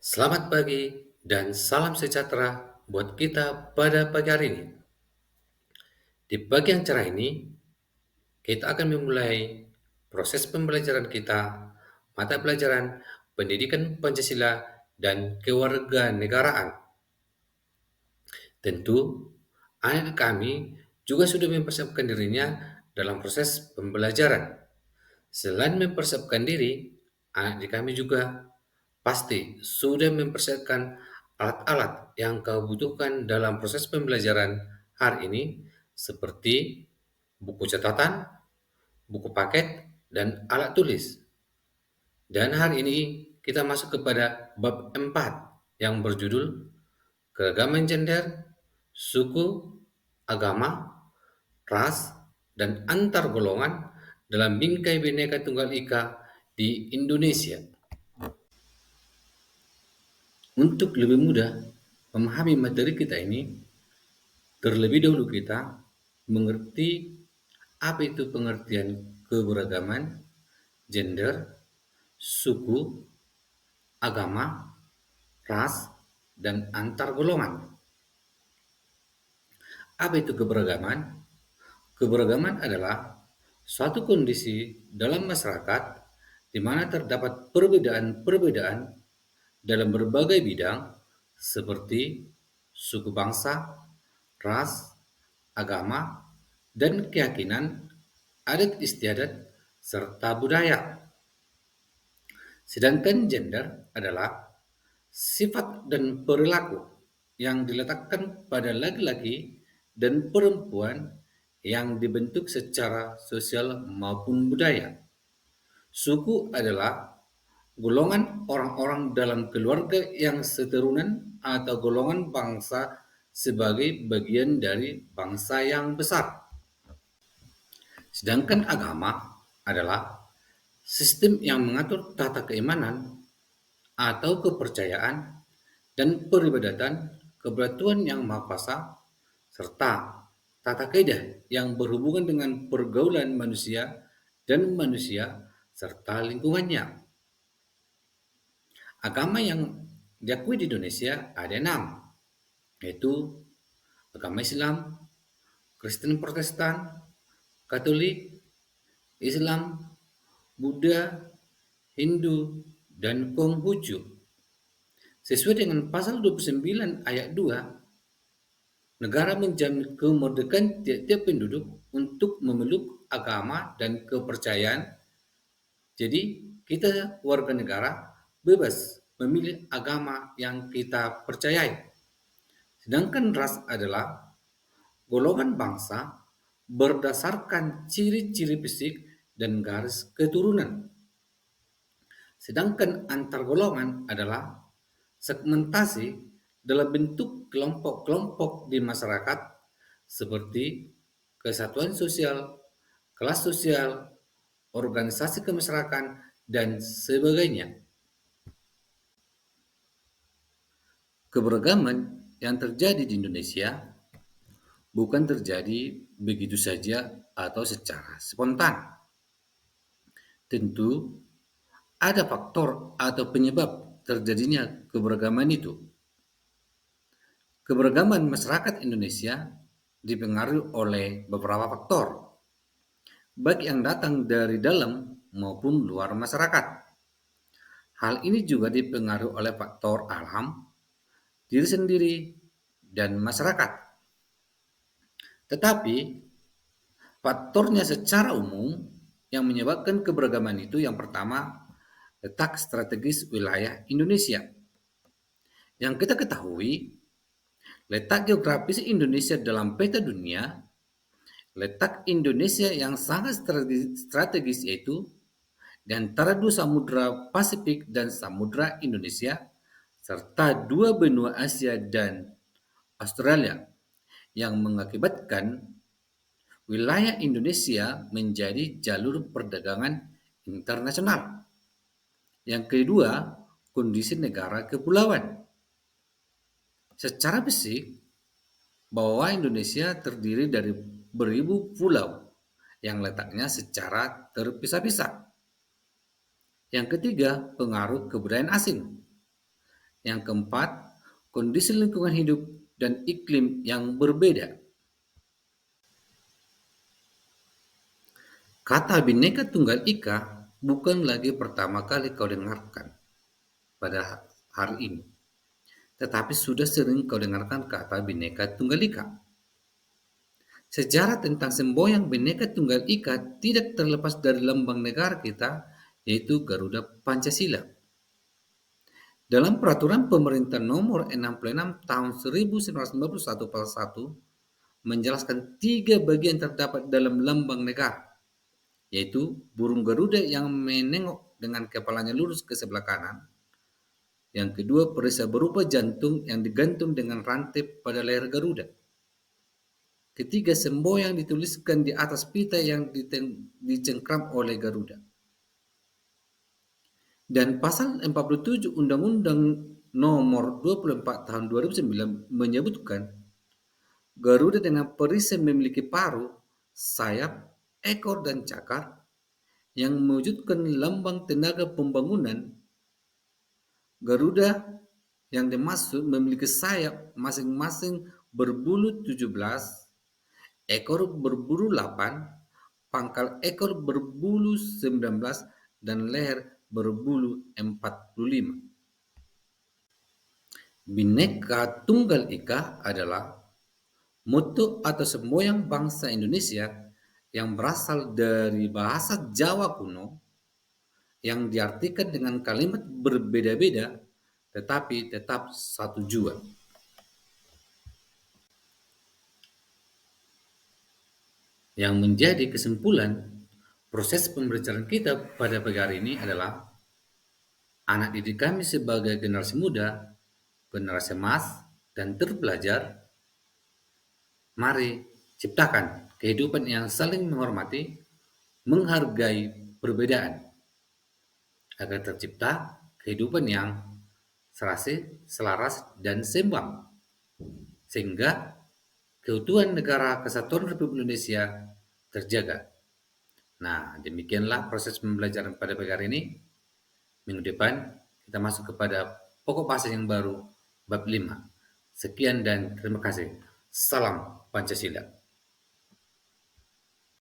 Selamat pagi dan salam sejahtera buat kita pada pagi hari ini. Di pagi yang cerah ini, kita akan memulai proses pembelajaran kita, mata pelajaran pendidikan Pancasila dan kewarganegaraan. Tentu, anak kami juga sudah mempersiapkan dirinya dalam proses pembelajaran. Selain mempersiapkan diri, anak kami juga pasti sudah mempersiapkan alat-alat yang kau butuhkan dalam proses pembelajaran hari ini, seperti buku catatan, buku paket, dan alat tulis. Dan hari ini kita masuk kepada bab 4 yang berjudul keragaman gender, suku, agama, ras, dan antar golongan dalam bingkai Bhinneka Tunggal Ika di Indonesia. Untuk lebih mudah memahami materi kita ini, terlebih dahulu kita mengerti apa itu pengertian keberagaman, gender, suku, agama, ras, dan antar golongan. Apa itu keberagaman? Keberagaman adalah suatu kondisi dalam masyarakat di mana terdapat perbedaan-perbedaan dalam berbagai bidang seperti suku bangsa, ras, agama, dan keyakinan, adat istiadat, serta budaya. Sedangkan gender adalah sifat dan perilaku yang diletakkan pada laki-laki dan perempuan yang dibentuk secara sosial maupun budaya. Suku adalah golongan orang-orang dalam keluarga yang seterunan atau golongan bangsa sebagai bagian dari bangsa yang besar. Sedangkan agama adalah sistem yang mengatur tata keimanan atau kepercayaan dan peribadatan kepada Tuhan Yang Maha Kuasa, serta tata kaidah yang berhubungan dengan pergaulan manusia dan manusia serta lingkungannya. Agama yang diakui di Indonesia ada 6, yaitu agama Islam, Kristen Protestan, Katolik, Islam, Buddha, Hindu, dan Konghucu. Sesuai dengan pasal 29 ayat 2, negara menjamin kemerdekaan tiap-tiap penduduk untuk memeluk agama dan kepercayaan. Jadi, kita warga negara bebas memilih agama yang kita percayai. Sedangkan ras adalah golongan bangsa berdasarkan ciri-ciri fisik dan garis keturunan. Sedangkan antar golongan adalah segmentasi dalam bentuk kelompok-kelompok di masyarakat seperti kesatuan sosial, kelas sosial, organisasi kemasyarakatan, dan sebagainya. Keberagaman yang terjadi di Indonesia bukan terjadi begitu saja atau secara spontan. Tentu ada faktor atau penyebab terjadinya keberagaman itu. Keberagaman masyarakat Indonesia dipengaruhi oleh beberapa faktor, baik yang datang dari dalam maupun luar masyarakat. Hal ini juga dipengaruhi oleh faktor alam, diri sendiri, dan masyarakat. Tetapi faktornya secara umum yang menyebabkan keberagaman itu yang pertama, letak strategis wilayah Indonesia. Yang kita ketahui, letak geografis Indonesia dalam peta dunia, letak Indonesia yang sangat strategis yaitu di antara dua samudra Pasifik dan Samudra Indonesia, serta dua benua Asia dan Australia, yang mengakibatkan wilayah Indonesia menjadi jalur perdagangan internasional. Yang kedua, kondisi negara kepulauan. Secara fisik, bahwa Indonesia terdiri dari beribu pulau yang letaknya secara terpisah-pisah. Yang ketiga, pengaruh kebudayaan asing. Yang keempat, kondisi lingkungan hidup dan iklim yang berbeda. Kata Bhinneka Tunggal Ika bukan lagi pertama kali kau dengarkan pada hari ini, tetapi sudah sering kau dengarkan kata Bhinneka Tunggal Ika. Sejarah tentang semboyan Bhinneka Tunggal Ika tidak terlepas dari lambang negara kita, yaitu Garuda Pancasila. Dalam Peraturan Pemerintah Nomor 66 Tahun 1991 Pasal 1 menjelaskan 3 bagian terdapat dalam lambang negara, yaitu burung Garuda yang menengok dengan kepalanya lurus ke sebelah kanan. Yang kedua, perisai berupa jantung yang digantung dengan rantai pada leher Garuda. Ketiga, semboyan dituliskan di atas pita yang dicengkram oleh Garuda. Dan pasal 47 Undang-Undang Nomor 24 Tahun 2009 menyebutkan Garuda dengan perisai memiliki paruh, sayap, ekor, dan cakar yang mewujudkan lambang tenaga pembangunan. Garuda yang dimaksud memiliki sayap masing-masing berbulu 17, ekor berbulu 8, pangkal ekor berbulu 19, dan leher berbulu 45. Bhinneka Tunggal Ika adalah moto atau semboyan bangsa Indonesia yang berasal dari bahasa Jawa kuno yang diartikan dengan kalimat berbeda-beda tetapi tetap satu jua. Yang menjadi kesimpulan proses pembelajaran kita pada pagi hari ini adalah anak didik kami sebagai generasi muda, generasi emas, dan terpelajar, mari ciptakan kehidupan yang saling menghormati, menghargai perbedaan, agar tercipta kehidupan yang serasi, selaras, dan seimbang, sehingga keutuhan negara kesatuan Republik Indonesia terjaga. Nah, demikianlah proses pembelajaran pada pagi hari ini. Minggu depan kita masuk kepada pokok bahasa yang baru, bab 5. Sekian dan terima kasih. Salam Pancasila.